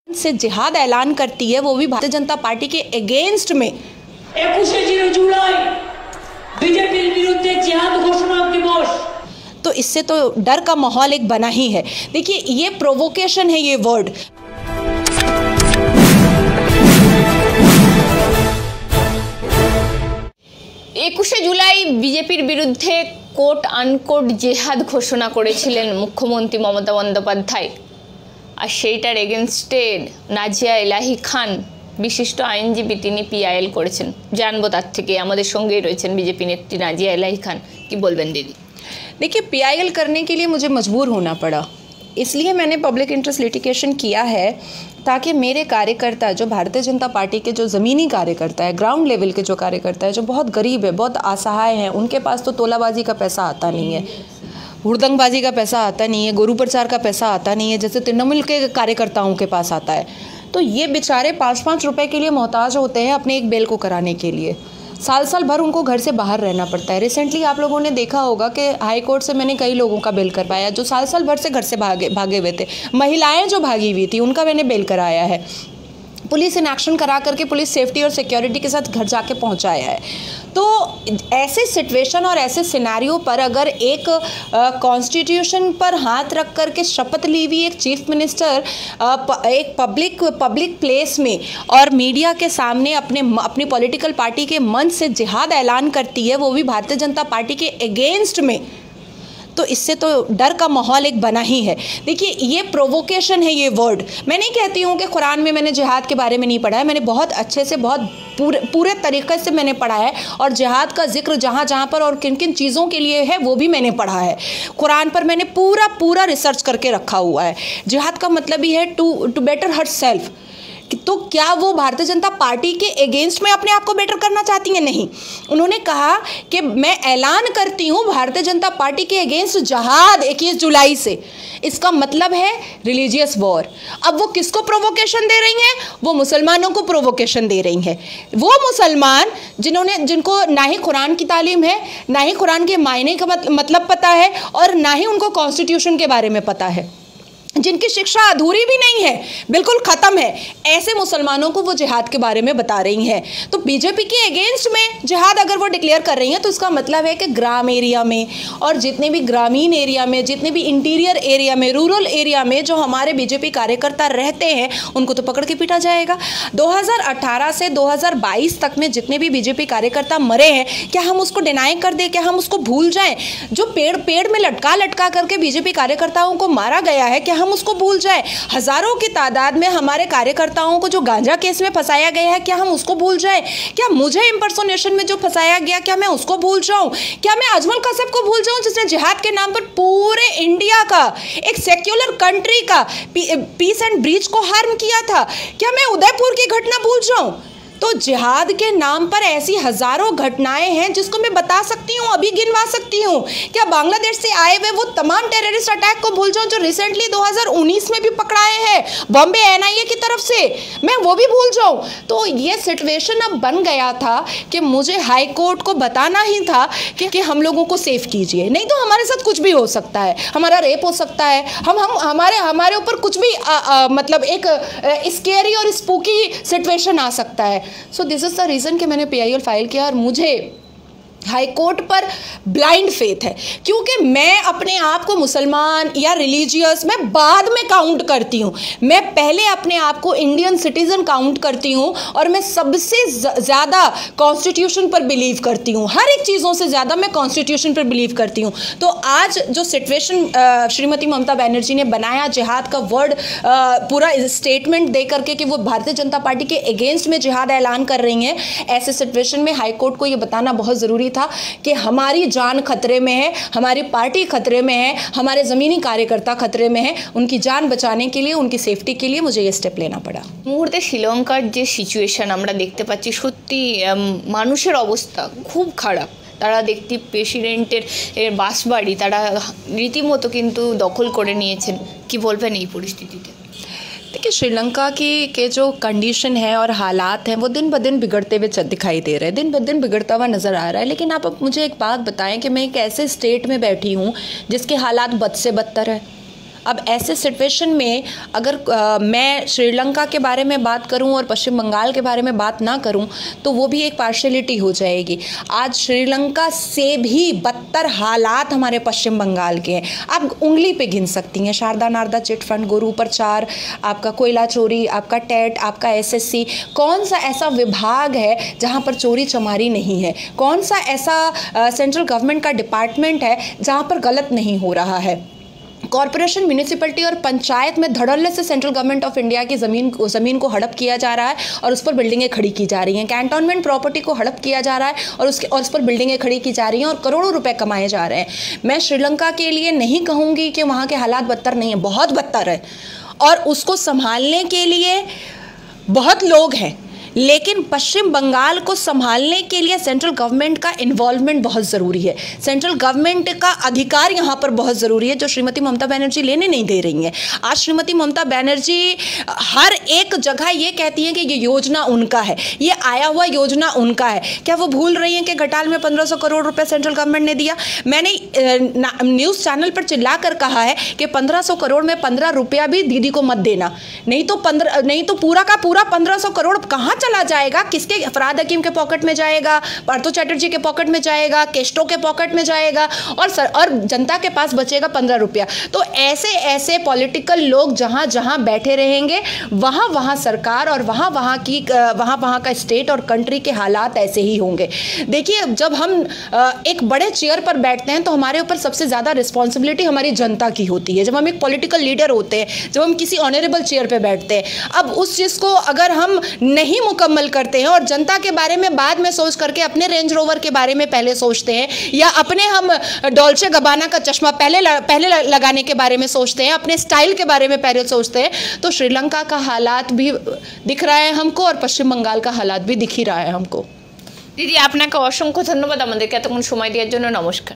से जिहाद ऐलान करती है, वो भी भारतीय जनता पार्टी के अगेंस्ट में। 21 जुलाई बीजेपी विरुद्ध जिहाद घोषणा दिवस। तो इससे तो डर का माहौल एक बना ही है। देखिए, ये प्रोवोकेशन है, ये वर्ड। একুশে জুলাই বিজেপির বিরুদ্ধে কোট আনকোট জেহাদ ঘোষণা করেছিলেন মুখ্যমন্ত্রী মমতা বন্দ্যোপাধ্যায়। আর সেইটার এগেনস্টে নাজিয়া এলাহি খান বিশিষ্ট আইনজীবী তিনি পিআইএল করেছেন। জানবো তার থেকে, আমাদের সঙ্গেই রয়েছেন বিজেপি নেত্রী নাজিয়া এলাহি খান। কি বলবেন দিদি? देखिए, पीआईएल करने के लिए मुझे मजबूर होना पड़ा, इसलिए मैंने पब्लिक इंटरेस्ट लिटिगेशन किया है ताकि मेरे कार्यकर्ता, जो भारतीय जनता पार्टी के जो ज़मीनी कार्यकर्ता है, ग्राउंड लेवल के जो कार्यकर्ता है, जो बहुत गरीब है, बहुत असहाय हैं, उनके पास तो तोलाबाजी का पैसा आता नहीं है, हुड़दंगबाजी का पैसा आता नहीं है, गोरू प्रचार का पैसा आता नहीं है, जैसे तृणमूल के कार्यकर्ताओं के पास आता है। तो ये बेचारे 5-5 रुपए के लिए मोहताज होते हैं अपने एक बेल को कराने के लिए। साल भर उनको घर से बाहर रहना पड़ता है। रिसेंटली आप लोगों ने देखा होगा कि हाई कोर्ट से मैंने कई लोगों का बेल करवाया जो साल भर से घर से भागे हुए थे। महिलाएं जो भागी हुई थी उनका मैंने बेल कराया है। पुलिस इन एक्शन करा करके पुलिस सेफ्टी और सिक्योरिटी के साथ घर जाके पहुंचाया है। तो ऐसे सिचुएशन और ऐसे सिनेरियो पर अगर एक कॉन्स्टिट्यूशन पर हाथ रख करके शपथ ली हुई एक चीफ मिनिस्टर एक पब्लिक प्लेस में और मीडिया के सामने अपनी पॉलिटिकल पार्टी के मंच से जिहाद ऐलान करती है, वो भी भारतीय जनता पार्टी के अगेंस्ट में, तो इससे तो डर का माहौल एक बना ही है। देखिए, ये प्रोवोकेशन है, ये वर्ड। मैं नहीं कहती हूँ कि कुरान में मैंने जिहाद के बारे में नहीं पढ़ा है, मैंने बहुत अच्छे से बहुत पूरे तरीके से मैंने पढ़ा है और जिहाद का जिक्र जहाँ जहाँ पर और किन किन चीज़ों के लिए है वो भी मैंने पढ़ा है। कुरान पर मैंने पूरा रिसर्च करके रखा हुआ है। जिहाद का मतलब ही है टू बेटर हर सेल्फ। तो क्या वो भारतीय जनता पार्टी के अगेंस्ट में अपने आप को बेटर करना चाहती हैं? नहीं। उन्होंने कहा कि मैं ऐलान करती हूँ भारतीय जनता पार्टी के अगेंस्ट जिहाद 21 जुलाई से। इसका मतलब है रिलीजियस वॉर। अब वो किसको प्रोवोकेशन दे रही हैं? वो मुसलमानों को प्रोवोकेशन दे रही हैं। वो मुसलमान जिनको ना ही कुरान की तालीम है, ना ही कुरान के मायने का मतलब पता है और ना ही उनको कॉन्स्टिट्यूशन के बारे में पता है, जिनकी शिक्षा अधूरी भी नहीं है, बिल्कुल ख़त्म है, ऐसे मुसलमानों को वो जिहाद के बारे में बता रही हैं। तो बीजेपी के अगेंस्ट में जिहाद अगर वो डिक्लेयर कर रही हैं तो इसका मतलब है कि ग्राम एरिया में और जितने भी ग्रामीण एरिया में, जितने भी इंटीरियर एरिया में, रूरल एरिया में जो हमारे बीजेपी कार्यकर्ता रहते हैं उनको तो पकड़ के पीटा जाएगा। 2018 से 2022 तक में जितने भी बीजेपी कार्यकर्ता मरे हैं, क्या हम उसको डिनाई कर दें? क्या हम उसको भूल जाएं? जो पेड़ में लटका करके बीजेपी कार्यकर्ताओं को मारा गया है, क्या हम उसको भूल जाए? हजारों की तादाद में हमारे कार्यकर्ताओं को जो गांजा केस में फंसाया गया है, क्या हम उसको भूल जाए? क्या मुझे इंपर्सोनेशन में जो फंसाया गया, क्या मैं उसको भूल जाऊं? क्या मैं अजमल कसब को भूल जाऊं जिसने जिहाद के नाम पर पूरे इंडिया का, एक सेक्युलर कंट्री का पीस एंड ब्रीच को हार्म किया था? क्या मैं उदयपुर की घटना भूल जाऊं? तो जिहाद के नाम पर ऐसी हज़ारों घटनाएं हैं जिसको मैं बता सकती हूँ, अभी गिनवा सकती हूँ। क्या बांग्लादेश से आए हुए वो तमाम टेररिस्ट अटैक को भूल जाऊँ जो रिसेंटली 2019 में भी पकड़ाए हैं बॉम्बे एनआईए की तरफ से? मैं वो भी भूल जाऊँ? तो ये सिचुएशन अब बन गया था कि मुझे हाई कोर्ट को बताना ही था कि हम लोगों को सेफ कीजिए, नहीं तो हमारे साथ कुछ भी हो सकता है, हमारा रेप हो सकता है, हमारे ऊपर कुछ भी मतलब एक स्केरी और स्पूकी सिचुएशन आ सकता है। So this is the reason कि मैंने पीआईएल फाइल किया और मुझे हाई कोर्ट पर ब्लाइंड फेथ है, क्योंकि मैं अपने आप को मुसलमान या रिलीजियस मैं बाद में काउंट करती हूँ। मैं पहले अपने आप को इंडियन सिटीज़न काउंट करती हूँ और मैं सबसे ज़्यादा कॉन्स्टिट्यूशन पर बिलीव करती हूँ। हर एक चीज़ों से ज़्यादा मैं कॉन्स्टिट्यूशन पर बिलीव करती हूँ। तो आज जो सिचुएशन श्रीमती ममता बनर्जी ने बनाया, जिहाद का वर्ड पूरा स्टेटमेंट दे करके कि वो भारतीय जनता पार्टी के अगेंस्ट में जिहाद ऐलान कर रही हैं, ऐसे सिचुएशन में हाई कोर्ट को ये बताना बहुत ज़रूरी था कि हमारी जान खतरे में है, हमारी पार्टी खतरे में है, हमारे ज़मीनी कार्यकर्ता खतरे में है। उनकी जान बचाने के लिए, उनकी सेफ्टी के लिए मुझे ये स्टेप लेना पड़ा। मुहूर्ते श्रीलंकार जो सिचुएशन আমরা দেখতে পাচ্ছি, সত্যি মানুষের অবস্থা খুব খারাপ। তারা দেখতে প্রেসিডেন্টের বাসবাড়ি তারা রীতিমতো কিন্তু দখল করে নিয়েছেন। কি বলবেন এই পরিস্থিতিতে? देखिए, श्रीलंका के जो कंडीशन है और हालात हैं वो दिन ब दिन बिगड़ते हुए दिखाई दे रहे हैं, दिन ब दिन बिगड़ता हुआ नज़र आ रहा है। लेकिन आप अब मुझे एक बात बताएं कि मैं एक ऐसे स्टेट में बैठी हूँ जिसके हालात बद से बदतर है। अब ऐसे सिचुएशन में अगर मैं श्रीलंका के बारे में बात करूं और पश्चिम बंगाल के बारे में बात ना करूं तो वो भी एक पार्शियलिटी हो जाएगी। आज श्रीलंका से भी बदतर हालात हमारे पश्चिम बंगाल के हैं। आप उंगली पे गिन सकती हैं, शारदा नारदा चिट फंड, गुरु प्रचार, आपका कोयला चोरी, आपका टेट, आपका एसएससी। कौन सा ऐसा विभाग है जहां पर चोरी चमारी नहीं है? कौन सा ऐसा सेंट्रल गवर्नमेंट का डिपार्टमेंट है जहां पर गलत नहीं हो रहा है? कॉर्पोरेशन, म्यूनिसिपैलिटी और पंचायत में धड़ल्ले से सेंट्रल गवर्नमेंट ऑफ इंडिया की ज़मीन को हड़प किया जा रहा है और उस पर बिल्डिंगें खड़ी की जा रही हैं। कैंटोनमेंट प्रॉपर्टी को हड़प किया जा रहा है और उस पर बिल्डिंगें खड़ी की जा रही हैं और करोड़ों रुपए कमाए जा रहे हैं। मैं श्रीलंका के लिए नहीं कहूँगी कि वहाँ के हालात बदतर नहीं है, बहुत बदतर है और उसको संभालने के लिए बहुत लोग हैं, लेकिन पश्चिम बंगाल को संभालने के लिए सेंट्रल गवर्नमेंट का इन्वॉल्वमेंट बहुत ज़रूरी है। सेंट्रल गवर्नमेंट का अधिकार यहाँ पर बहुत ज़रूरी है, जो श्रीमती ममता बनर्जी लेने नहीं दे रही हैं। आज श्रीमती ममता बनर्जी हर एक जगह ये कहती हैं कि ये योजना उनका है, ये आया हुआ योजना उनका है। क्या वो भूल रही हैं कि घटाल में 1500 करोड़ रुपए सेंट्रल गवर्नमेंट ने दिया? मैंने न्यूज़ चैनल पर चिल्ला कर कहा है कि 1500 करोड़ में 15 रुपया भी दीदी को मत देना, नहीं तो पूरा का पूरा 1500 करोड़ कहाँ चला जाएगा? किसके? फरहाद हकीम के पॉकेट में जाएगा, पार्थो चैटर्जी के पॉकेट में जाएगा, केस्टो के पॉकेट में जाएगा और जनता के पास बचेगा 15 रुपया। तो ऐसे पॉलिटिकल लोग जहां जहां बैठे रहेंगे वहां सरकार और वहां का स्टेट और कंट्री के हालात ऐसे ही होंगे। देखिए, जब हम एक बड़े चेयर पर बैठते हैं तो हमारे ऊपर सबसे ज़्यादा रिस्पॉन्सिबिलिटी हमारी जनता की होती है। जब हम एक पॉलिटिकल लीडर होते हैं, जब हम किसी ऑनरेबल चेयर पर बैठते हैं, अब उस चीज़ को अगर हम नहीं मुकम्मल करते हैं और जनता के बारे में बाद में सोच करके अपने रेंज रोवर के बारे में पहले सोचते हैं या अपने हम डॉल्चे गबाना का चश्मा पहले लगाने के बारे में सोचते हैं, अपने स्टाइल के बारे में पहले सोचते हैं, तो श्रीलंका का हालात भी दिख रहा है हमको और पश्चिम बंगाल का हालात भी दिख ही रहा है हमको। দিদি আপনাকে অসংখ্য ধন্যবাদ আমাদেরকে এতক্ষণ সময় দেওয়ার জন্য। নমস্কার।